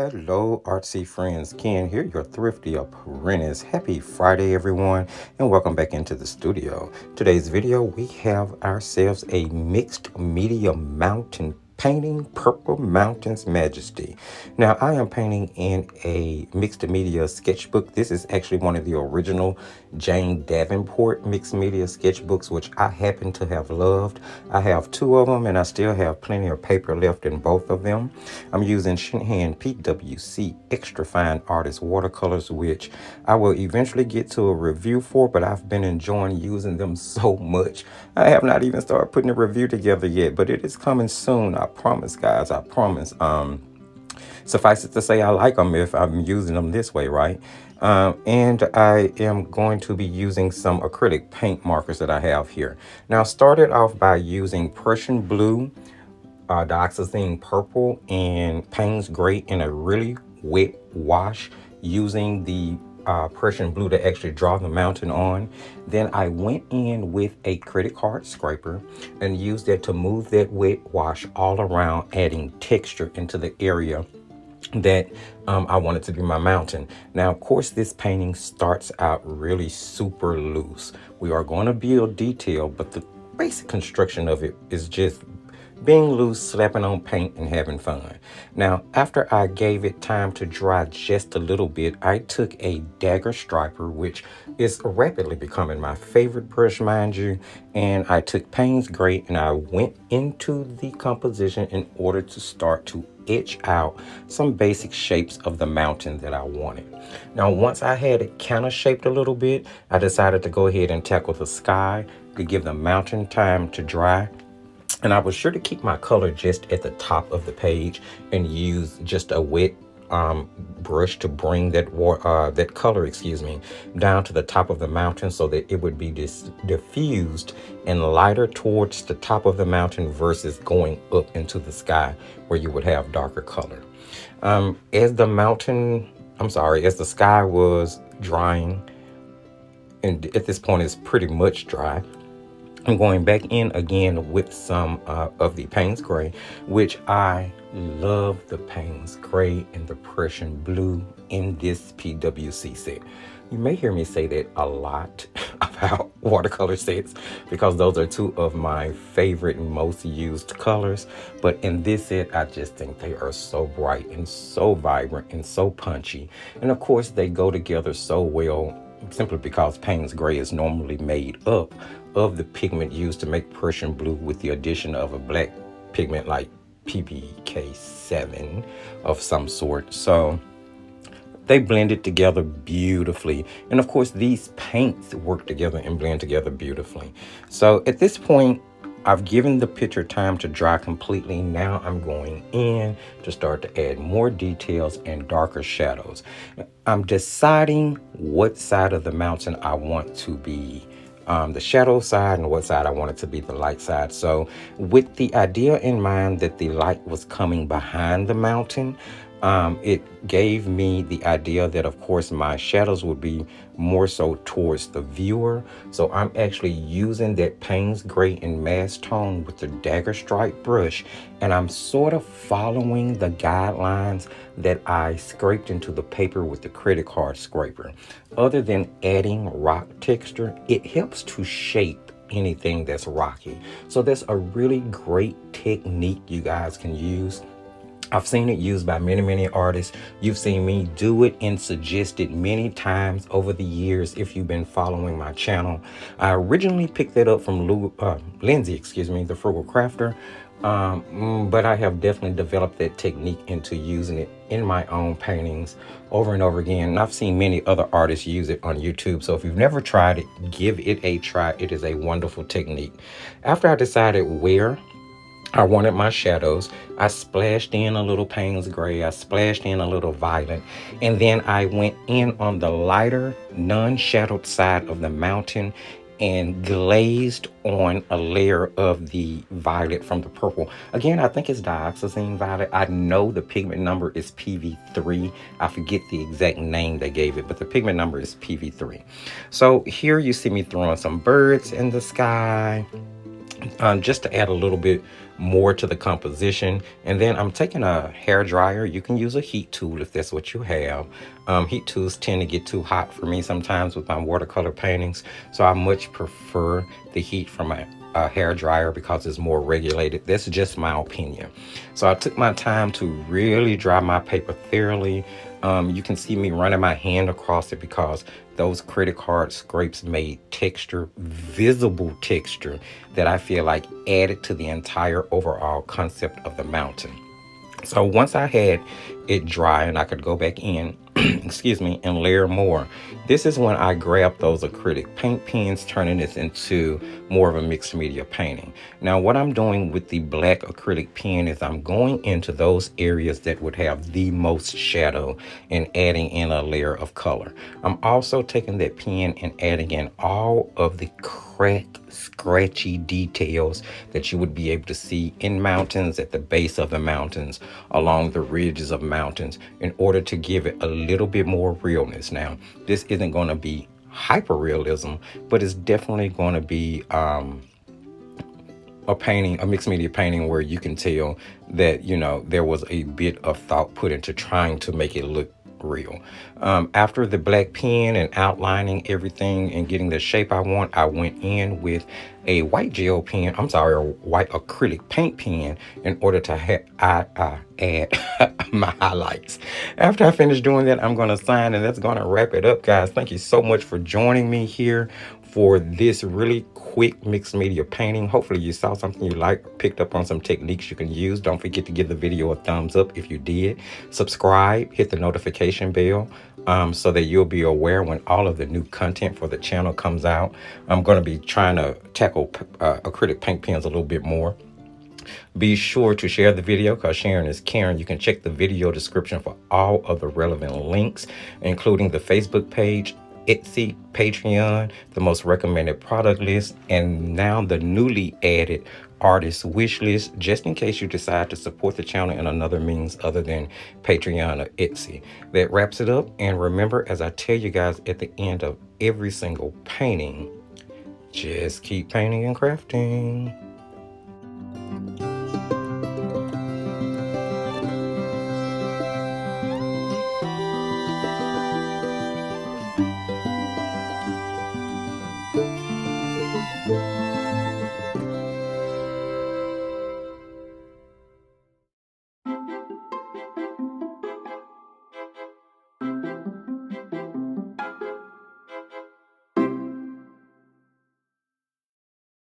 Hello, artsy friends. Ken here, your thrifty apprentice. Happy Friday, everyone, and welcome back into the studio. Today's video, we have ourselves a mixed media mountain painting, Purple Mountain's Majesty. Now, I am painting in a mixed media sketchbook. This is actually one of the original Jane Davenport mixed media sketchbooks, which I happen to have loved. I have two of them, and I still have plenty of paper left in both of them. I'm using Shinhan PWC Extra Fine Artist watercolors, which I will eventually get to a review for, but I've been enjoying using them so much. I have not even started putting a review together yet, but it is coming soon. I promise, guys. I promise. Suffice it to say, I like them if I'm using them this way, right? And I am going to be using some acrylic paint markers that I have here. Now, started off by using Prussian blue, dioxazine purple, and Payne's gray in a really wet wash, using the Prussian blue to actually draw the mountain on. Then I went in with a credit card scraper and used that to move that wet wash all around, adding texture into the area that I wanted to be my mountain. Now, of course, this painting starts out really super loose. We are going to build detail, but the basic construction of it is just being loose, slapping on paint, and having fun. Now, after I gave it time to dry just a little bit, I took a dagger striper, which is rapidly becoming my favorite brush, mind you, and I took Payne's gray and I went into the composition in order to start to etch out some basic shapes of the mountain that I wanted. Now, once I had it kind of shaped a little bit, I decided to go ahead and tackle the sky to give the mountain time to dry. And I was sure to keep my color just at the top of the page and use just a wet brush to bring that color, down to the top of the mountain, so that it would be diffused and lighter towards the top of the mountain versus going up into the sky where you would have darker color. As the sky was drying, and at this point it's pretty much dry, I'm going back in again with some of the Payne's gray, which I love the Payne's gray and the Prussian blue in this PWC set. You may hear me say that a lot about watercolor sets because those are two of my favorite and most used colors. But in this set, I just think they are so bright and so vibrant and so punchy. And of course, they go together so well simply because Payne's gray is normally made up of the pigment used to make Prussian blue with the addition of a black pigment like PBK7 of some sort. So they blended together beautifully. And of course, these paints work together and blend together beautifully. So at this point, I've given the picture time to dry completely. Now I'm going in to start to add more details and darker shadows. I'm deciding what side of the mountain I want to be the shadow side and what side I want it to be the light side. So with the idea in mind that the light was coming behind the mountain, it gave me the idea that, of course, my shadows would be more so towards the viewer. So I'm actually using that Payne's gray and mass tone with the dagger stripe brush, and I'm sort of following the guidelines that I scraped into the paper with the credit card scraper. Other than adding rock texture, it helps to shape anything that's rocky. So that's a really great technique you guys can use. I've seen it used by many artists. You've seen me do it and suggest it many times over the years if you've been following my channel. I originally picked that up from Lindsay, the Frugal Crafter, but I have definitely developed that technique into using it in my own paintings over and over again. And I've seen many other artists use it on YouTube. So if you've never tried it, give it a try. It is a wonderful technique. After I decided where I wanted my shadows, I splashed in a little Payne's gray, I splashed in a little violet, and then I went in on the lighter, non-shadowed side of the mountain and glazed on a layer of the violet from the purple. Again, I think it's dioxazine violet. I know the pigment number is PV3. I forget the exact name they gave it, but the pigment number is PV3. So here you see me throwing some birds in the sky, just to add a little bit more to the composition. And then I'm taking a hair dryer. You can use a heat tool if that's what you have. Heat tools tend to get too hot for me sometimes with my watercolor paintings, so I much prefer the heat from a hair dryer because it's more regulated. That's just my opinion. So I took my time to really dry my paper thoroughly. You can see me running my hand across it because those credit card scrapes made texture, visible texture, that I feel like added to the entire overall concept of the mountain. So once I had it dry and I could go back in, excuse me, and layer more, this is when I grabbed those acrylic paint pens, turning this into more of a mixed media painting. Now, what I'm doing with the black acrylic pen is I'm going into those areas that would have the most shadow and adding in a layer of color. I'm also taking that pen and adding in all of the cracked, scratchy details that you would be able to see in mountains, at the base of the mountains, along the ridges of mountains, in order to give it a little bit more realness. Now, this isn't going to be hyper realism, but it's definitely going to be a painting, a mixed media painting, where you can tell that, you know, there was a bit of thought put into trying to make it look real. After the black pen and outlining everything and getting the shape I want, I went in with a white gel pen, a white acrylic paint pen, in order to add my highlights. After I finish doing that, I'm going to sign, and that's going to wrap it up, guys. Thank you so much for joining me here for this really quick mixed media painting. Hopefully you saw something you liked, picked up on some techniques you can use. Don't forget to give the video a thumbs up if you did. Subscribe, hit the notification bell, so that you'll be aware when all of the new content for the channel comes out. I'm going to be trying to tackle acrylic paint pens a little bit more. Be sure to share the video, because sharing is caring. You can check the video description for all of the relevant links, including the Facebook page, Etsy, Patreon, the most recommended product list, and now the newly added artist wish list, just in case you decide to support the channel in another means other than Patreon or Etsy. That wraps it up. And remember, as I tell you guys at the end of every single painting, just keep painting and crafting.